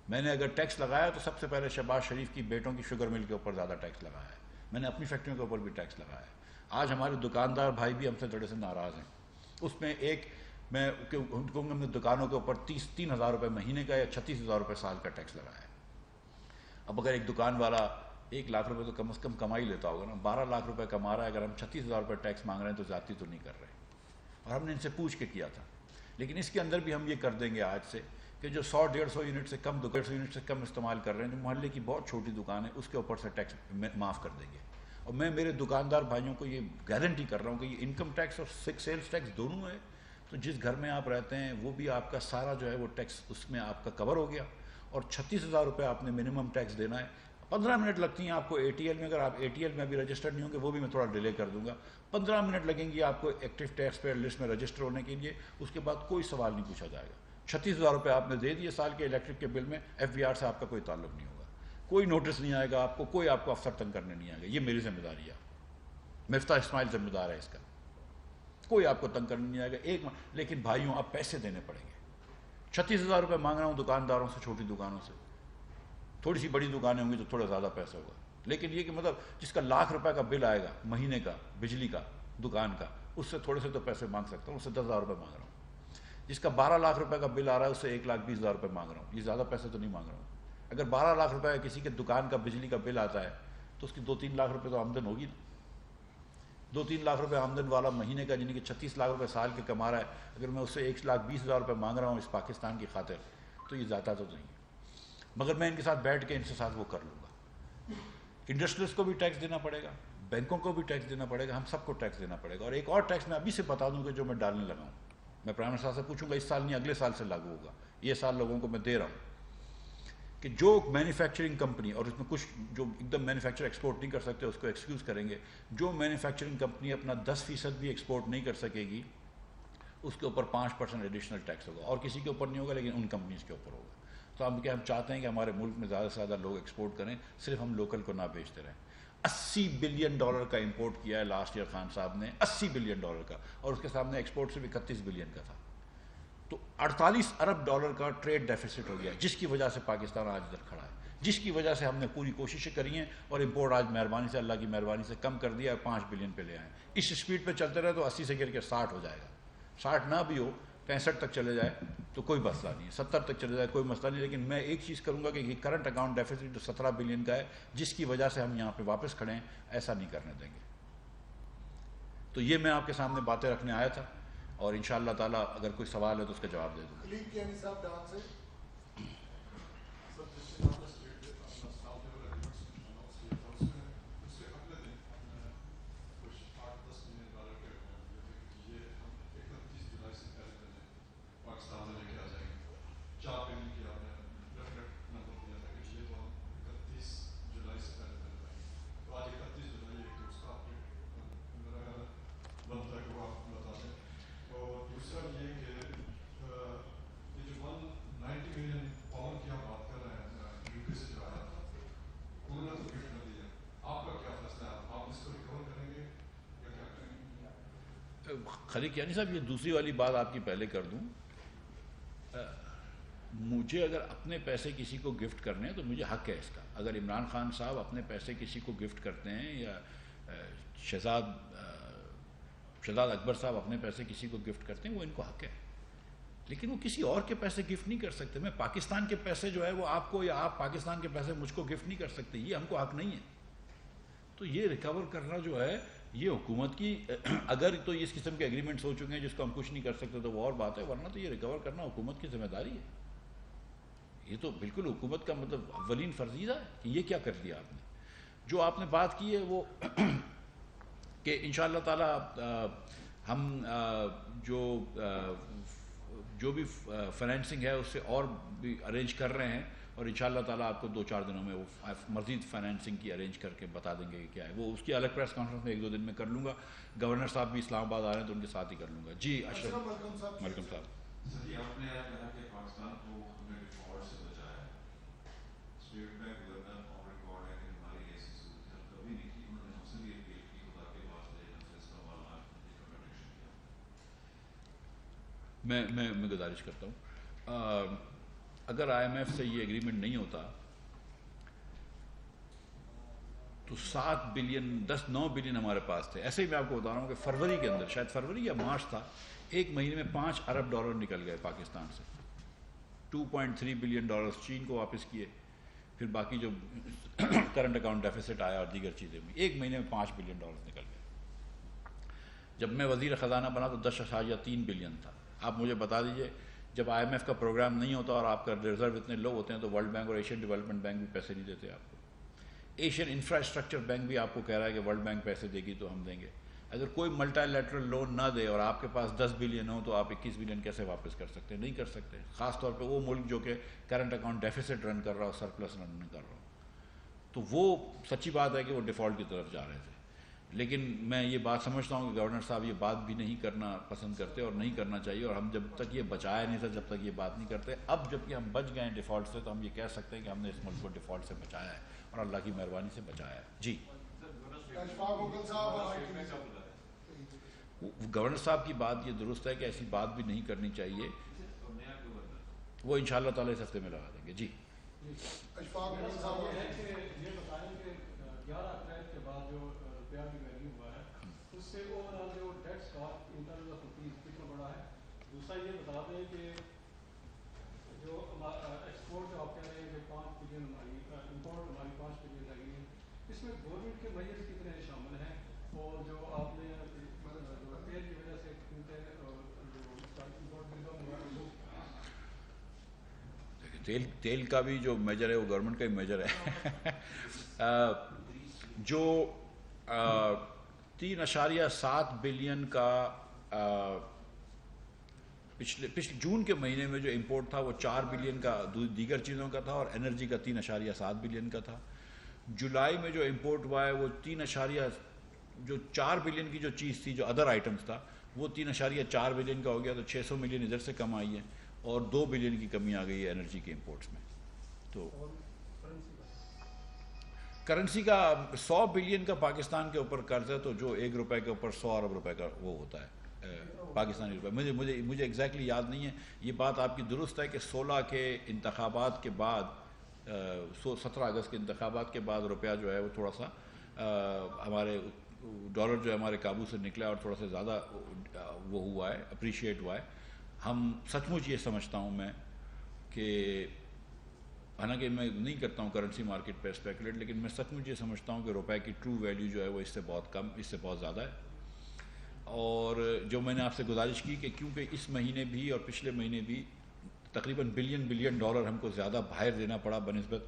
میں نے اگر ٹیکس لگایا تو سب سے پہلے شہباز شریف کی بیٹوں کی شوگر مل کے اوپر زیادہ ٹیکس لگایا ہے. میں نے اپنی فیکٹریوں کے اوپر بھی ٹیکس لگایا ہے. آج ہمارے دکاندار بھائی بھی ہم سے تھوڑے سے ناراض ہیں. اس میں ایک میں کہوں گا, ہم نے دکانوں کے اوپر 3,000 روپے مہینے کا یا 36,000 روپے سال کا ٹیکس لگایا ہے. اب اگر ایک دکان والا 1 لاکھ روپے تو کم از کم کمائی لیتا ہوگا نا, 12 لاکھ روپے کما رہا ہے, اگر ہم 36,000 روپے ٹیکس مانگ رہے ہیں تو زیادتی تو نہیں کر رہے. اور ہم نے ان سے پوچھ کے کیا تھا. لیکن اس کے اندر بھی ہم یہ کر دیں گے آج سے کہ جو 100-150 یونٹ سے کم 200 یونٹ سے کم استعمال کر رہے ہیں, جو محلے کی بہت چھوٹی دکان ہے, اس کے اوپر سے ٹیکس معاف کر دیں گے. اور میں میرے دکاندار بھائیوں کو یہ گارنٹی کر رہا ہوں کہ یہ انکم ٹیکس اور سیلز ٹیکس دونوں ہے. تو جس گھر میں آپ رہتے ہیں وہ بھی آپ کا سارا جو ہے وہ ٹیکس اس میں آپ کا کور ہو گیا. اور 36,000 روپے آپ نے منیمم ٹیکس دینا ہے. 15 منٹ لگتی ہیں آپ کو اے ٹی ایل میں, اگر آپ اے ٹی ایل میں ابھی رجسٹرڈ نہیں ہوں گے وہ بھی میں تھوڑا ڈیلے کر دوں گا, 15 منٹ لگیں گی آپ کو ایکٹیو ٹیکس پیئر لسٹ میں رجسٹر ہونے کے لیے. اس کے بعد کوئی سوال نہیں پوچھا جائے گا. 36,000 روپے آپ نے دے دیے سال کے الیکٹرک کے بل میں, ایف بی آر سے آپ کا کوئی تعلق نہیں ہوگا, کوئی نوٹس نہیں آئے گا آپ کو, کوئی آپ کو افسر تنگ کرنے نہیں آئے گا. یہ میری ذمہ داری ہے, مفتاح اسماعیل ذمہ دار ہے اس کا, کوئی آپ کو تنگ کرنے نہیں آئے گا. لیکن بھائیوں آپ پیسے دینے پڑیں گے. 36,000 روپے مانگ رہا ہوں دکانداروں سے, چھوٹی دکانوں سے. تھوڑی سی بڑی دکانیں ہوں گی تو تھوڑا زیادہ پیسہ ہوگا. لیکن یہ کہ مطلب جس کا 1,00,000 روپے کا بل آئے گا مہینے کا بجلی کا دکان کا, اس سے تھوڑے سے تو پیسے مانگ سکتا ہوں, اس سے 10,000 روپے مانگ رہا ہوں. جس کا 12 لاکھ روپے کا بل آ رہا ہے اس سے 1,20,000 روپے مانگ رہا ہوں. یہ زیادہ پیسے تو نہیں مانگ رہا ہوں. اگر 12 لاکھ روپے کسی کے دکان کا بجلی کا بل آتا ہے تو اس کی 2-3 لاکھ روپے تو آمدن ہوگی نا. 2-3 لاکھ روپے آمدن والا مہینے کا, یعنی کہ 36 لاکھ روپے سال کے کما رہا ہے, اگر میں اس سے 1,20,000 روپے مانگ رہا ہوں اس پاکستان کی خاطر, تو یہ زیادہ تو نہیں ہے. مگر میں ان کے ساتھ بیٹھ کے ان کے ساتھ وہ کر لوں گا. انڈسٹریز کو بھی ٹیکس دینا پڑے گا, بینکوں کو بھی ٹیکس دینا پڑے گا, ہم سب کو ٹیکس دینا پڑے گا. اور ایک اور ٹیکس میں ابھی سے بتا دوں کہ جو میں ڈالنے لگا ہوں, میں پرائم منسٹر سے پوچھوں گا, اس سال نہیں اگلے سال سے لاگو ہوگا. یہ سال لوگوں کو میں دے رہا ہوں کہ جو مینوفیکچرنگ کمپنی, اور اس میں کچھ جو ایک دم مینوفیکچر ایکسپورٹ نہیں کر سکتے اس کو ایکسکیوز کریں گے, جو مینوفیکچرنگ کمپنی اپنا 10% بھی ایکسپورٹ نہیں کر سکے گی اس کے اوپر 5% ایڈیشنل ٹیکس ہوگا. اور کسی کے اوپر نہیں ہوگا, لیکن ان کمپنیز کے اوپر ہوگا. تو ہم چاہتے ہیں کہ ہمارے ملک میں زیادہ سے زیادہ لوگ ایکسپورٹ کریں, صرف ہم لوکل کو نہ بیچتے رہیں. $80 بلین کا امپورٹ کیا ہے لاسٹ ایئر خان صاحب نے, $80 بلین کا, اور اس کے سامنے ایکسپورٹ صرف 31 بلین کا تھا. تو $48 ارب کا ٹریڈ ڈیفیسٹ ہو گیا, جس کی وجہ سے پاکستان آج ادھر کھڑا ہے, جس کی وجہ سے ہم نے پوری کوششیں کری ہیں اور امپورٹ آج مہربانی سے, اللہ کی مہربانی سے کم کر دیا ہے, 5 بلین پہ لے آئے. اس سپیڈ پہ چلتے رہے تو 80 سے گر کے 60 ہو جائے گا. 60 نہ بھی ہو, 65 تک چلے جائے تو کوئی مسئلہ نہیں ہے, 70 تک چلے جائے کوئی مسئلہ نہیں. لیکن میں ایک چیز کروں گا کہ یہ کرنٹ اکاؤنٹ ڈیفیسٹ جو 17 بلین کا ہے, جس کی وجہ سے ہم یہاں پہ واپس کھڑے ہیں, ایسا نہیں کرنے دیں گے. تو یہ میں آپ کے سامنے باتیں رکھنے آیا تھا, اور انشاءاللہ تعالیٰ اگر کوئی سوال ہے تو اس کا جواب دے دوں. خلیق یعنی صاحب یہ دوسری والی بات آپ کی پہلے کر دوں. مجھے اگر اپنے پیسے کسی کو گفٹ کرنے ہیں تو مجھے حق ہے اس کا. اگر عمران خان صاحب اپنے پیسے کسی کو گفٹ کرتے ہیں یا شہزاد اکبر صاحب اپنے پیسے کسی کو گفٹ کرتے ہیں وہ ان کو حق ہے, لیکن وہ کسی اور کے پیسے گفٹ نہیں کر سکتے. میں پاکستان کے پیسے جو ہے وہ آپ کو یا آپ پاکستان کے پیسے مجھ کو گفٹ نہیں کر سکتے, یہ ہم کو حق نہیں ہے. تو یہ ریکور کرنا جو ہے یہ حکومت کی, اگر تو اس قسم کے ایگریمنٹس ہو چکے ہیں جس کو ہم کچھ نہیں کر سکتے تو وہ اور بات ہے, ورنہ تو یہ ریکور کرنا حکومت کی ذمہ داری ہے. یہ تو بالکل حکومت کا مطلب اولین فرضیہ ہے کہ یہ کیا کر دیا آپ نے. جو آپ نے بات کی ہے وہ کہ انشاءاللہ تعالی ہم جو بھی فائنینسنگ ہے اس سے اور بھی ارینج کر رہے ہیں, اور انشاءاللہ تعالیٰ آپ کو 2-4 دنوں میں وہ مزید فائنینسنگ کی ارینج کر کے بتا دیں گے کہ کیا ہے. وہ اس کی الگ پریس کانفرنس میں 1-2 دن میں کر لوں گا. گورنر صاحب بھی اسلام آباد آ رہے ہیں تو ان کے ساتھ ہی کر لوں گا. جی اشرف ملکم صاحب. جی آپ نے کہا کہ پاکستان کو ہم نے ڈیفالٹ سے بچایا ہے. State bank governor on record ہے کہ ہماری ایسی صورت کبھی نہیں کی. انہوں نے ہم سے بھی اپیل کی خدا کے واسطے ہم سے اس کا معاملہ پروٹیکشن کیا. میں گزارش کرتا ہوں, اگر آئی ایم ایف سے یہ ایگریمنٹ نہیں ہوتا تو 7 بلین 9 بلین ہمارے پاس تھے. ایسے ہی میں آپ کو بتا رہا ہوں کہ فروری کے اندر, شاید فروری یا مارچ تھا, ایک مہینے میں $5 ارب نکل گئے پاکستان سے. 2.3 بلین ڈالرز چین کو واپس کیے, پھر باقی جو کرنٹ اکاؤنٹ ڈیفیسٹ آیا اور دیگر چیزیں بھی, ایک مہینے میں $5 بلین نکل گئے. جب میں وزیر خزانہ بنا تو 10.3 بلین تھا. آپ مجھے بتا دیجئے جب آئی ایم ایف کا پروگرام نہیں ہوتا اور آپ کا ریزرو اتنے لو ہوتے ہیں تو ورلڈ بینک اور ایشین ڈیولپمنٹ بینک بھی پیسے نہیں دیتے آپ کو. ایشین انفراسٹرکچر بینک بھی آپ کو کہہ رہا ہے کہ ورلڈ بینک پیسے دے گی تو ہم دیں گے. اگر کوئی ملٹی لیٹرل لون نہ دے اور آپ کے پاس 10 بلین ہو تو آپ 21 بلین کیسے واپس کر سکتے ہیں؟ نہیں کر سکتے. خاص طور پہ وہ ملک جو کہ کرنٹ اکاؤنٹ ڈیفیسٹ رن کر رہا ہو, سرپلس رن نہیں کر رہا ہو. تو وہ سچی بات ہے کہ وہ ڈیفالٹ کی طرف جا رہے تھے. لیکن میں یہ بات سمجھتا ہوں کہ گورنر صاحب یہ بات بھی نہیں کرنا پسند کرتے اور نہیں کرنا چاہیے, اور ہم جب تک یہ بچایا نہیں تھا جب تک یہ بات نہیں کرتے. اب جب کہ ہم بچ گئے ہیں ڈیفالٹ سے تو ہم یہ کہہ سکتے ہیں کہ ہم نے اس ملک کو ڈیفالٹ سے بچایا ہے اور اللہ کی مہربانی سے بچایا ہے. جی گورنر صاحب کی بات یہ درست ہے کہ ایسی بات بھی نہیں کرنی چاہیے. وہ انشاءاللہ تعالی اس ہفتے میں لگا دیں گے. جی سے اوورآل جو debt stock in terms of rupees کتنا بڑا ہے. دوسرا یہ بتا دیں کہ جو ایکسپورٹ جو آپ کہہ رہے ہیں کہ 5 بلین ہماری امپورٹ ہماری 5 بلین لگی ہے, اس میں گورنمنٹ کے میجرز کتنے شامل ہیں, اور جو آپ نے تیل کی وجہ سے تیل کا بھی جو میجر ہے وہ گورنمنٹ کا ہی میجر ہے. جو 3.7 بلین کا پچھلے جون کے مہینے میں جو امپورٹ تھا وہ 4 بلین کا دیگر چیزوں کا تھا, اور انرجی کا 3.7 بلین کا تھا. جولائی میں جو امپورٹ ہوا ہے وہ 4 بلین کی جو چیز تھی جو ادر آئٹمز تھا وہ 3.4 بلین کا ہو گیا, تو 600 ملین ادھر سے کم آئی ہے, اور 2 بلین کی کمی آ گئی ہے انرجی کے امپورٹس میں. تو کرنسی کا 100 بلین کا پاکستان کے اوپر قرض ہے, تو جو 1 روپے کے اوپر 100 ارب روپے کا وہ ہوتا ہے پاکستانی روپے. مجھے ایگزیکٹلی یاد نہیں ہے. یہ بات آپ کی درست ہے کہ 16 کے انتخابات کے بعد 17 اگست کے انتخابات کے بعد روپیہ جو ہے وہ تھوڑا سا ہمارے ڈالر جو ہے ہمارے قابو سے نکلا اور تھوڑا سا زیادہ وہ ہوا ہے, اپریشیٹ ہوا ہے. ہم سچ مچ یہ سمجھتا ہوں میں کہ حالانکہ میں نہیں کرتا ہوں کرنسی مارکیٹ پہ اسپیکولیٹ, لیکن میں سچ مچ یہ سمجھتا ہوں کہ روپے کی ٹرو ویلیو جو ہے وہ اس سے بہت کم, اس سے بہت زیادہ ہے. اور جو میں نے آپ سے گزارش کی کہ کیونکہ اس مہینے بھی اور پچھلے مہینے بھی تقریباً بلین ڈالر ہم کو زیادہ باہر دینا پڑا بنسبت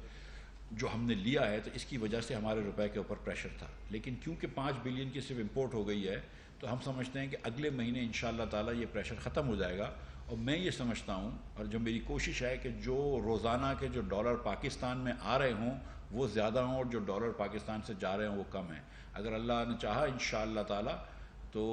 جو ہم نے لیا ہے, تو اس کی وجہ سے ہمارے روپے کے اوپر پریشر تھا. لیکن کیونکہ 5 بلین کی صرف امپورٹ ہو گئی ہے تو ہم سمجھتے ہیں کہ اگلے مہینے انشاءاللہ تعالی یہ پریشر ختم ہو جائے گا. اور میں یہ سمجھتا ہوں اور جو میری کوشش ہے کہ جو روزانہ کے جو ڈالر پاکستان میں آ رہے ہوں وہ زیادہ ہوں اور جو ڈالر پاکستان سے جا رہے ہوں وہ کم ہیں. اگر اللہ نے چاہا انشاءاللہ تعالی تو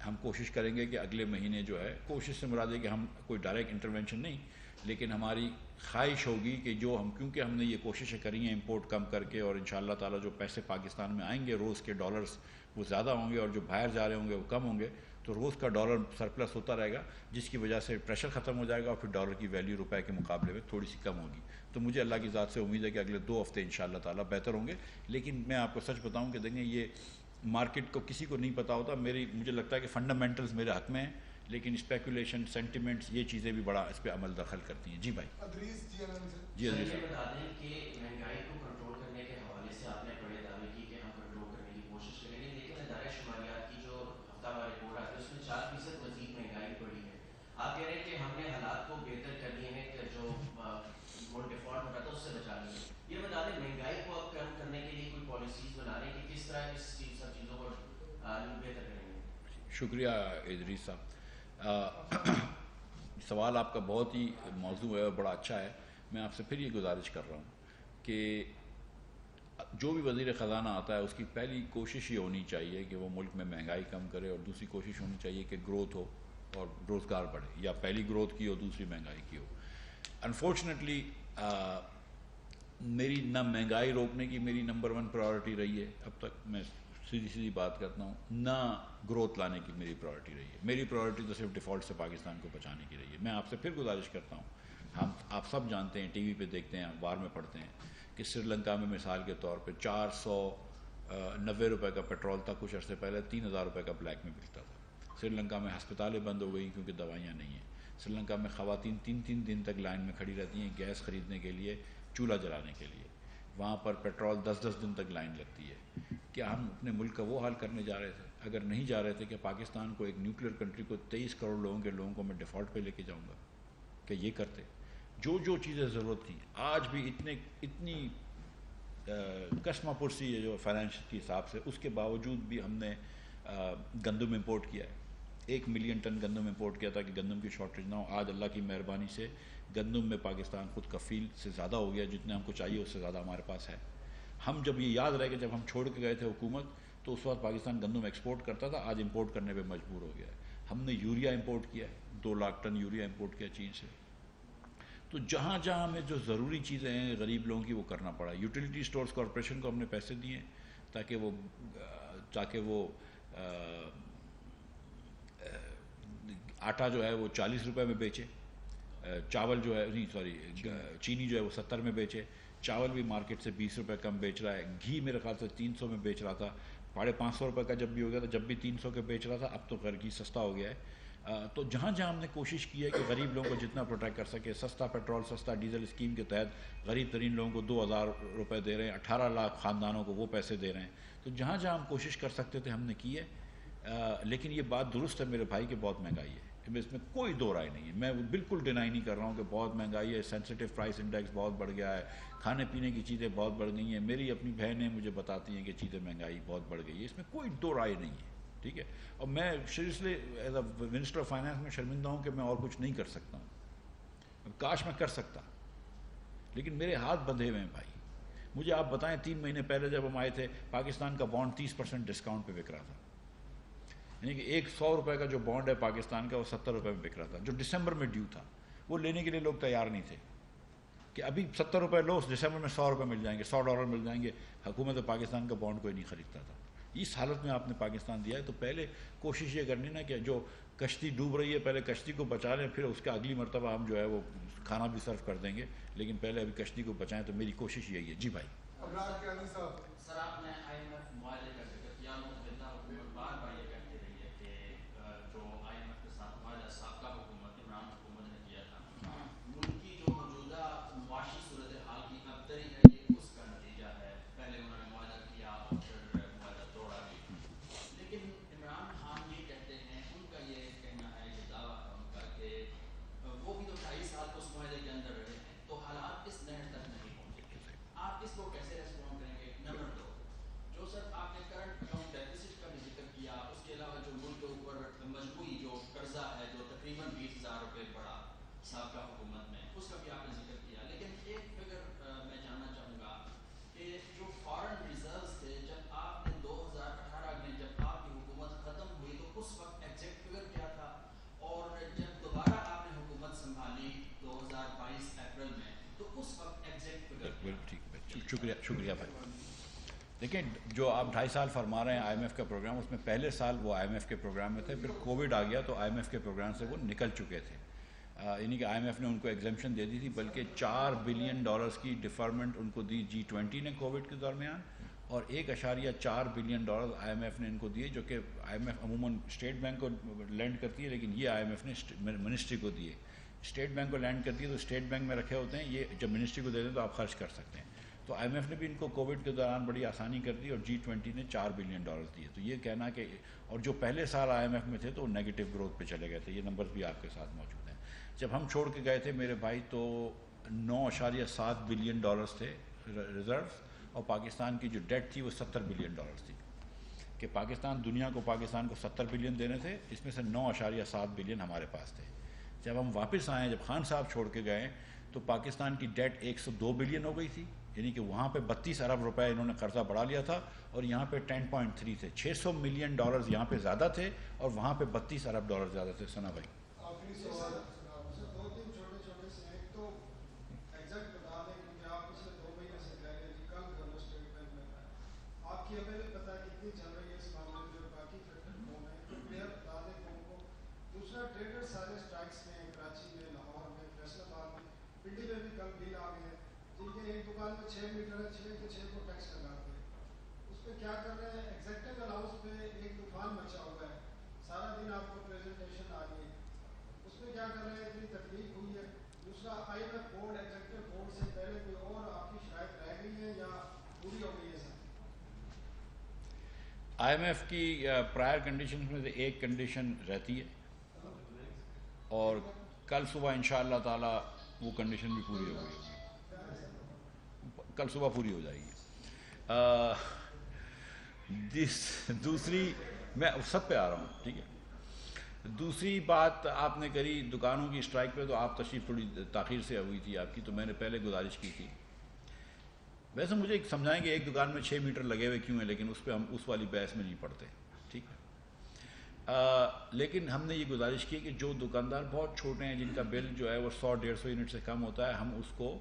ہم کوشش کریں گے کہ اگلے مہینے جو ہے, کوشش سے مراد ہے کہ ہم کوئی ڈائریکٹ انٹرونشن نہیں, لیکن ہماری خواہش ہوگی کہ جو ہم کیونکہ ہم نے یہ کوششیں کری ہیں امپورٹ کم کر کے، اور انشاءاللہ تعالیٰ جو پیسے پاکستان میں آئیں گے روز کے ڈالرز وہ زیادہ ہوں گے، اور جو باہر جا رہے ہوں گے وہ کم ہوں گے، تو روز کا ڈالر سرپلس ہوتا رہے گا، جس کی وجہ سے پریشر ختم ہو جائے گا، اور پھر ڈالر کی ویلیو روپے کے مقابلے میں تھوڑی سی کم ہوگی۔ تو مجھے اللہ کی ذات سے امید ہے کہ اگلے 2 ہفتے انشاءاللہ تعالیٰ بہتر ہوں گے۔ لیکن میں آپ کو سچ بتاؤں کہ دیکھیں یہ مارکیٹ کو کسی کو نہیں پتہ ہوتا، مجھے لگتا ہے کہ فنڈامنٹلز میرے حق میں ہیں، لیکن اسپیکولیشن، سینٹیمنٹس، یہ چیزیں بھی بڑا اس پہ عمل دخل کرتی ہیں۔ جی بھائی جی سر عزیز یہ صاحب، بتا دیں کہ مہنگائی کو کنٹرول کرنے کے حوالے سے آپ نے بڑے دعوے کی کہ ہم کنٹرول کرنے کی کوشش کریں گے، لیکن ادارہ شماریات کی جو ہفتہ وار رپورٹ آتی ہے اس میں 4% مزید مہنگائی بڑھی ہے۔ آپ کہہ رہے ہیں کہ ہم نے حالات کو بہتر کر لیے ہیں کہ جو ملک ڈیفالٹ ہو رہا تھا اس سے بچا لیے۔ یہ بتا دیں مہنگائی کو اب کم کرنے کے لیے کوئی پالیسیز بنا رہے ہیں کہ کس طرح سب چیزوں کو بہتر کریں گے؟ شکریہ ادریس صاحب۔ سوال آپ کا بہت ہی موضوع ہے اور بڑا اچھا ہے۔ میں آپ سے پھر یہ گزارش کر رہا ہوں کہ جو بھی وزیر خزانہ آتا ہے اس کی پہلی کوشش یہ ہونی چاہیے کہ وہ ملک میں مہنگائی کم کرے، اور دوسری کوشش ہونی چاہیے کہ گروتھ ہو اور روزگار بڑھے، یا پہلی گروتھ کی ہو دوسری مہنگائی کی ہو۔ انفارچونیٹلی میری نہ مہنگائی روکنے کی میری نمبر 1 پرائورٹی رہی ہے اب تک، میں سیدھی بات کرتا ہوں، نہ گروتھ لانے کی میری پرائورٹی رہی ہے۔ میری پرائورٹی تو صرف ڈیفالٹ سے پاکستان کو بچانے کی رہی ہے۔ میں آپ سے پھر گزارش کرتا ہوں، آپ سب جانتے ہیں، ٹی وی پہ دیکھتے ہیں، اخبار میں پڑھتے ہیں کہ سری لنکا میں مثال کے طور پہ 490 روپے کا پیٹرول تھا کچھ عرصے پہلے، 3000 روپے کا بلیک میں ملتا تھا۔ سری لنکا میں ہسپتالیں بند ہو گئی کیونکہ دوائیاں نہیں ہیں۔ سری لنکا میں خواتین 3 دن تک لائن میں کھڑی رہتی ہیں گیس خریدنے کے لیے، چولہا جلانے کے لیے۔ وہاں پر پیٹرول 10 دن تک لائن لگتی ہے۔ کیا ہم اپنے ملک کا وہ حال کرنے جا رہے تھے؟ اگر نہیں جا رہے تھے کہ پاکستان کو، ایک نیوکلیر کنٹری کو 23 کروڑ لوگوں کو میں ڈیفالٹ پہ لے کے جاؤں گا، کہ یہ کرتے جو چیزیں ضرورت تھیں۔ آج بھی اتنی کسمہ پرسی ہے جو فائنینس کے حساب سے، اس کے باوجود بھی ہم نے گندم امپورٹ کیا ہے، 1 ملین ٹن گندم امپورٹ کیا تھا کہ گندم کی شارٹیج نہ ہو۔ آج اللہ کی مہربانی سے گندم میں پاکستان خود کفیل سے زیادہ ہو گیا، جتنے ہم کو چاہیے اس سے زیادہ ہمارے پاس ہے۔ ہم جب یہ یاد رہے کہ جب ہم چھوڑ کے گئے تھے حکومت تو اس وقت پاکستان گندم ایکسپورٹ کرتا تھا، آج امپورٹ کرنے پہ مجبور ہو گیا ہے۔ ہم نے یوریا امپورٹ کیا ہے، 2 لاکھ ٹن یوریا امپورٹ کیا چین سے۔ تو جہاں ہمیں جو ضروری چیزیں ہیں غریب لوگوں کی وہ کرنا پڑا۔ یوٹیلیٹی سٹورز کارپوریشن کو ہم نے پیسے دیے تاکہ وہ آٹا جو ہے وہ 40 روپے میں بیچے، چاول جو ہے چینی جو ہے وہ 70 میں بیچے، چاول بھی مارکیٹ سے 20 روپے کم بیچ رہا ہے، گھی میرے خیال سے 300 میں بیچ رہا تھا، 550 روپے کا جب بھی ہو گیا تھا، جب بھی 300 کے بیچ رہا تھا، اب تو خیر گھی سستا ہو گیا ہے۔ تو جہاں ہم نے کوشش کی ہے کہ غریب لوگوں کو جتنا پروٹیکٹ کر سکے، سستا پیٹرول، سستا ڈیزل اسکیم کے تحت غریب ترین لوگوں کو 2000 روپے دے رہے ہیں، 18 لاکھ خاندانوں کو وہ پیسے دے رہے ہیں۔ تو جہاں ہم کوشش کر سکتے تھے ہم نے کی ہے۔ لیکن یہ بات درست ہے میرے بھائی کہ بہت مہنگائی ہے، اس میں کوئی دو رائے نہیں ہے۔ میں بالکل ڈینائی نہیں کر رہا ہوں کہ بہت مہنگائی ہے، سینسٹیو پرائس انڈیکس بہت بڑھ گیا ہے، کھانے پینے کی چیزیں بہت بڑھ گئی ہیں۔ میری اپنی بہنیں مجھے بتاتی ہیں کہ چیزیں مہنگائی بہت بڑھ گئی ہے، اس میں کوئی دو رائے نہیں ہے، ٹھیک ہے۔ اور میں seriously as a minister of finance میں شرمندہ ہوں کہ میں اور کچھ نہیں کر سکتا ہوں۔ کاش میں کر سکتا، لیکن میرے ہاتھ بندھے ہوئے ہیں بھائی۔ مجھے آپ بتائیں 3 مہینے پہلے جب ہم آئے تھے پاکستان کا بانڈ 30% ڈسکاؤنٹ پہ بک رہا تھا، یعنی کہ 100 روپے کا جو بانڈ ہے پاکستان کا وہ 70 روپے میں بک رہا تھا، جو دسمبر میں ڈیو تھا۔ وہ لینے کے لیے لوگ تیار نہیں تھے کہ ابھی 70 روپے لو، دسمبر میں 100 روپے مل جائیں گے، $100 مل جائیں گے۔ حکومت پاکستان کا بانڈ کوئی نہیں خریدتا تھا۔ اس حالت میں آپ نے پاکستان دیا ہے، تو پہلے کوشش یہ کرنی نا کہ جو کشتی ڈوب رہی ہے پہلے کشتی کو بچا لیں، پھر اس کا اگلی مرتبہ ہم جو ہے وہ کھانا بھی سرو کر دیں گے، لیکن پہلے ابھی کشتی کو بچائیں۔ تو میری کوشش یہی ہے۔ جی بھائی سر آپ نے IMF معاہدے کا ذکر کیا، متحدہ حکومت بار بار یہ کہتی رہی ہے کہ جو IMF کے ساتھ معاہدہ سابقہ حکومت عمران حکومت نے کیا تھا، ملک کی جو موجودہ معاشی صورتحال کی ابتری ہے یہ اس کا نتیجہ ہے۔ پہلے انہوں نے معاہدہ کیا اور پھر معاہدہ توڑا بھی، لیکن عمران خان یہ کہتے ہیں، ان کا یہ کہنا ہے، یہ دعویٰ ہے ان کا کہ وہ بھی تو 2.5 سال تو اس معاہدے کے اندر رہے ہیں، تو حالات اس نہج تک نہیں پہنچے۔ آپ اس کو کیسے ریسپونڈ کریں گے؟ نمبر 2، شکریہ بھائی. دیکھیں جو آپ 2.5 سال فرما رہے ہیں آئی ایم ایف کا پروگرام، اس میں پہلے سال وہ آئی ایم ایف کے پروگرام میں تھے، پھر کووڈ آ گیا تو آئی ایم ایف کے پروگرام سے وہ نکل چکے تھے. یعنی کہ آئی ایم ایف نے ان کو ایگزمپشن دے دی تھی، بلکہ $4 بلین کی ڈیفرمنٹ ان کو دی G20 نے کووڈ کے درمیان، اور $1.4 بلین آئی ایم ایف نے ان کو دیے، جو کہ آئی ایم ایف عموماً اسٹیٹ بینک کو لینڈ کرتی ہے، لیکن یہ آئی ایم ایف نے منسٹری کو دیے. اسٹیٹ بینک کو لینڈ کرتی ہے تو اسٹیٹ بینک میں رکھے ہوتے ہیں، یہ جب منسٹری کو دے دیں تو آپ خرچ کر سکتے ہیں. تو آئی ایم ایف نے بھی ان کو کووڈ کے دوران بڑی آسانی کر دی، اور G20 نے $4 بلین دیے. تو یہ کہنا کہ، اور جو پہلے سال آئی ایم ایف میں تھے تو وہ نیگیٹو گروتھ پہ چلے گئے تھے، یہ نمبرز بھی آپ کے ساتھ موجود ہیں. جب ہم چھوڑ کے گئے تھے میرے بھائی تو $9.7 بلین تھے ریزروز، اور پاکستان کی جو ڈیٹ تھی وہ $70 بلین تھی، کہ پاکستان دنیا کو پاکستان کو $70 بلین دینے تھے، اس میں سے $9.7 بلین ہمارے پاس تھے. جب ہم واپس آئے، جب خان صاحب چھوڑ کے گئے تو پاکستان کی ڈیٹ 102 بلین ہو گئی تھی، یعنی کہ وہاں پہ $32 ارب انہوں نے قرضہ بڑھا لیا تھا، اور یہاں پہ 10.3 تھے. $600 ملین یہاں پہ زیادہ تھے، اور وہاں پہ $32 ارب زیادہ تھے. سنا بھائی آخری سوال دو تین چھوٹے سے. ایک تو ایگزیکٹ بتا دیں کیونکہ آپ پچھلے 2 مہینے سے کہہ رہے ہیں جی کل گورنر اسٹیٹ بینک میں آپ کی ہمیں پتہ کتنی چل رہی ہے اس معاملے میں، جو باقی فیکٹر کون ہے تو کلیئر بتا دیں لوگوں کو. دوسرا ٹریڈر سارے اسٹرائکس میں، کراچی میں، لاہور میں، فیصل آباد میں، پنڈی میں بھی کل بل آ گئے ہیں جن کے ایک دکان میں 6 میٹر ہے، 6 کے 6 کو ٹیکس لگاتے ہیں. اس پہ کیا کر رہے ہیں؟ ایگزیکٹو الاؤنس پہ ایک طوفان مچا ہوا ہے، سارا دن آپ کو پریزنٹیشن آ رہی ہے، اس میں کیا کر رہے ہیں؟ اتنی تکلیف ہوئی ہے. دوسرا I M F board, executive board سے پہلے کوئی اور آپ کی شرائط رہ گئی ہے یا پوری ہو گئی ہے؟ سر آئی ایم ایف کی پرائر کنڈیشنز میں سے ایک کنڈیشن رہتی ہے، اور کل صبح انشاءاللہ تعالی وہ کنڈیشن بھی پوری ہو گئی، کل صبح پوری ہو جائے گی. دوسری میں سب پہ آ رہا ہوں، ٹھیک ہے. دوسری بات آپ نے کری دکانوں کی اسٹرائک پہ، تو آپ تشریف تھوڑی تاخیر سے ہوئی تھی آپ کی، تو میں نے پہلے گزارش کی تھی. ویسے مجھے سمجھائیں کہ ایک دکان میں 6 میٹر لگے ہوئے کیوں ہیں، لیکن اس پہ ہم اس والی بحث میں نہیں پڑتے، ٹھیک ہے. لیکن ہم نے یہ گزارش کی کہ جو دکاندار بہت چھوٹے ہیں، جن کا بل جو ہے وہ 100-150 یونٹ سے کم ہوتا ہے، ہم اس کو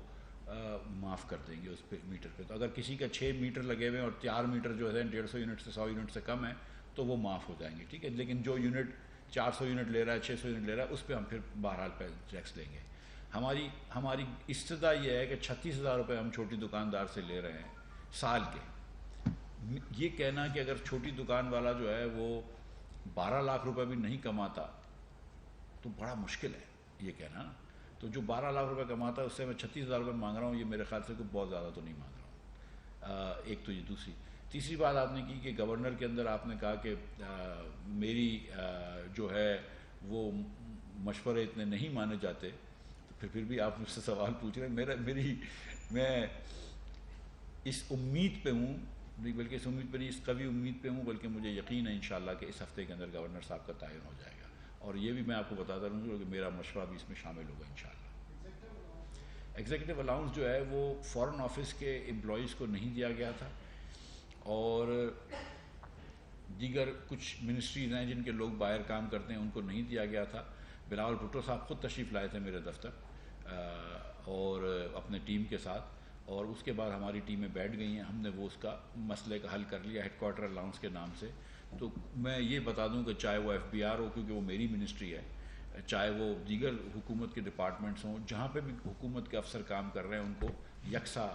معاف کر دیں گے اس پہ میٹر پہ. تو اگر کسی کا 6 میٹر لگے ہوئے ہیں اور 4 میٹر جو ہے 150 یونٹ سے 100 یونٹ سے کم ہے تو وہ معاف ہو جائیں گے، ٹھیک ہے. لیکن جو یونٹ 400 یونٹ لے رہا ہے، 600 یونٹ لے رہا ہے، اس پہ ہم پھر بہرحال ٹیکس لیں گے. ہماری استدعا یہ ہے کہ 36,000 روپے ہم چھوٹی دکاندار سے لے رہے ہیں سال کے. یہ کہنا کہ اگر چھوٹی دکان والا جو ہے وہ 12 لاکھ روپے بھی نہیں کماتا تو بڑا مشکل ہے یہ کہنا. تو جو 12 لاکھ روپے کماتا ہے اس سے میں 36,000 روپے مانگ رہا ہوں، یہ میرے خیال سے کوئی بہت زیادہ تو نہیں مانگ رہا ہوں. ایک تو یہ. تیسری بات آپ نے کی کہ گورنر کے اندر آپ نے کہا کہ میری جو ہے وہ مشورے اتنے نہیں مانے جاتے، تو پھر بھی آپ مجھ سے سوال پوچھ رہے ہیں. میں اس امید پہ ہوں، بلکہ اس امید پہ نہیں، اس قوی امید پہ ہوں، بلکہ مجھے یقین ہے انشاءاللہ کہ اس ہفتے کے اندر گورنر صاحب کا تعین ہو جائے گا. اور یہ بھی میں آپ کو بتاتا رہوں کہ میرا مشورہ بھی اس میں شامل ہوگا انشاءاللہ. ایگزیکٹو الاؤنس جو ہے وہ فارن آفس کے امپلائیز کو نہیں دیا گیا تھا، اور دیگر کچھ منسٹریز ہیں جن کے لوگ باہر کام کرتے ہیں ان کو نہیں دیا گیا تھا. بلاول بھٹو صاحب خود تشریف لائے تھے میرے دفتر اور اپنے ٹیم کے ساتھ، اور اس کے بعد ہماری ٹیمیں بیٹھ گئی ہیں، ہم نے وہ اس کا مسئلے کا حل کر لیا ہیڈ کوارٹر الاؤنس کے نام سے. تو میں یہ بتا دوں کہ چاہے وہ FBR ہو، کیونکہ وہ میری منسٹری ہے، چاہے وہ دیگر حکومت کے ڈپارٹمنٹس ہوں، جہاں پہ بھی حکومت کے افسر کام کر رہے ہیں ان کو یکساں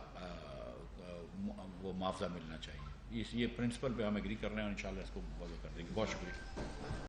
وہ معاوضہ ملنا چاہیے. یہ پرنسپل پہ ہم ایگری کر رہے ہیں، اور انشاءاللہ اس کو فالو کر دیں گے. بہت شکریہ.